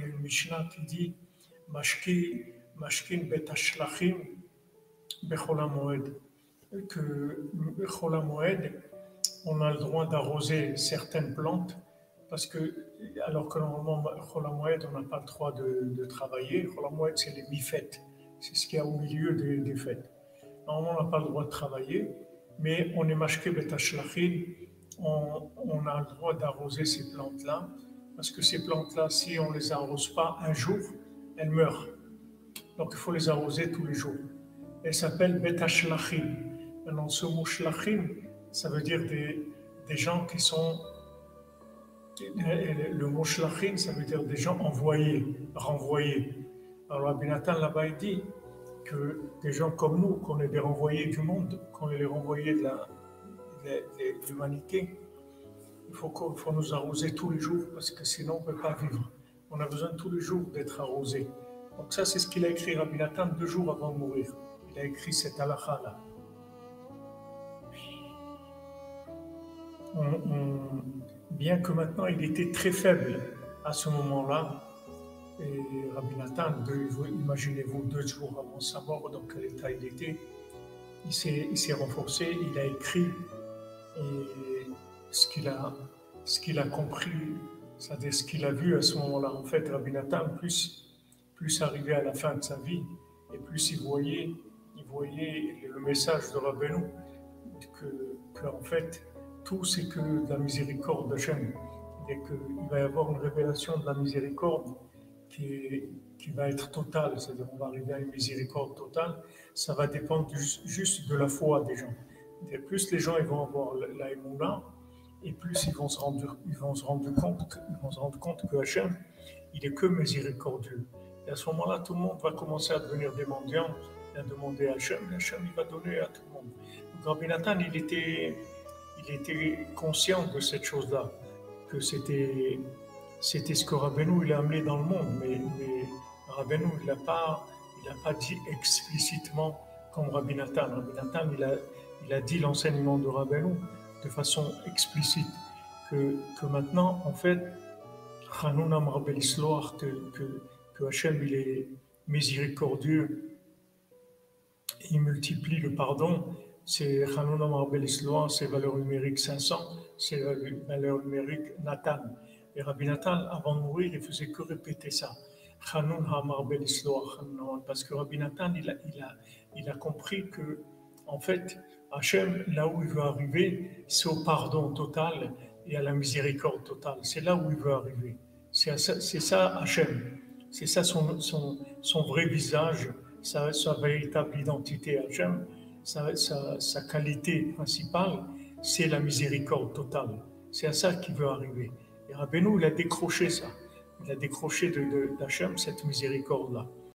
a une Mishnah qui dit Mashkin bet Ashlachim bechol hamoed, que bechol hamoed, on a le droit d'arroser certaines plantes parce que, alors que normalement, Chol HaMoed, on n'a pas le droit de travailler. Chol HaMoed, c'est les mi-fêtes, c'est ce qu'il y a au milieu des fêtes. Normalement, on n'a pas le droit de travailler, mais on est mashke bet hashlachin, on a le droit d'arroser ces plantes-là, parce que ces plantes-là, si on ne les arrose pas un jour, elles meurent. Donc il faut les arroser tous les jours. Elles s'appellent bet hashlachin. Maintenant, ce mot shlachim, ça veut dire des gens qui sont. Le mot shlachim, ça veut dire des gens envoyés, renvoyés. Alors Rabbi Nathan là-bas, il dit que des gens comme nous, qu'on est des renvoyés du monde, qu'on est les renvoyés de l'humanité, il faut nous arroser tous les jours parce que sinon on ne peut pas vivre. On a besoin tous les jours d'être arrosé. Donc ça, c'est ce qu'il a écrit Rabbi Nathan 2 jours avant de mourir. Il a écrit cette halakha-là. Bien que maintenant il était très faible à ce moment-là, et Rabbi Nathan, imaginez-vous 2 jours avant sa mort, dans quel état il était, il s'est renforcé, il a écrit et ce qu'il a compris, c'est-à-dire ce qu'il a vu à ce moment-là. En fait, Rabbi Nathan, plus arrivé à la fin de sa vie, et plus il voyait le message de Rabbeinu, que en fait, tout c'est que de la miséricorde d'Hachem, et qu'il va y avoir une révélation de la miséricorde qui va être totale, c'est-à-dire on va arriver à une miséricorde totale, ça va dépendre juste de la foi des gens. Et plus les gens ils vont avoir la émouna, et plus ils vont se rendre compte que Hachem, il est que miséricordieux. Et à ce moment-là, tout le monde va commencer à devenir des mendiants, et à demander à Hachem, et Hachem il va donner à tout le monde. Donc Rabbi Nathan, il était conscient de cette chose-là, que c'était ce que Rabbeinu il a amené dans le monde, mais Rabbeinu il n'a pas dit explicitement comme Rabbi Nathan. Rabbi Nathan il a dit l'enseignement de Rabbeinu de façon explicite, que maintenant en fait Hanunam Rabbe l'Isloach, que Hachem il est miséricordieux et il multiplie le pardon. C'est Hanunam Rabbe l'Isloach, c'est valeur numérique 500, c'est valeur numérique Nathan. Et Rabbi Nathan, avant de mourir, il faisait que répéter ça. Hanun Hamar Bel Isloach, parce que Rabbi Nathan, il a compris que, en fait, Hachem, là où il veut arriver, c'est au pardon total et à la miséricorde totale. C'est là où il veut arriver. C'est ça Hachem. C'est ça son vrai visage, sa véritable identité Hachem, sa qualité principale, c'est la miséricorde totale. C'est à ça qu'il veut arriver. Et Rabbeinu, il a décroché ça. Il a décroché d'Hachem cette miséricorde-là.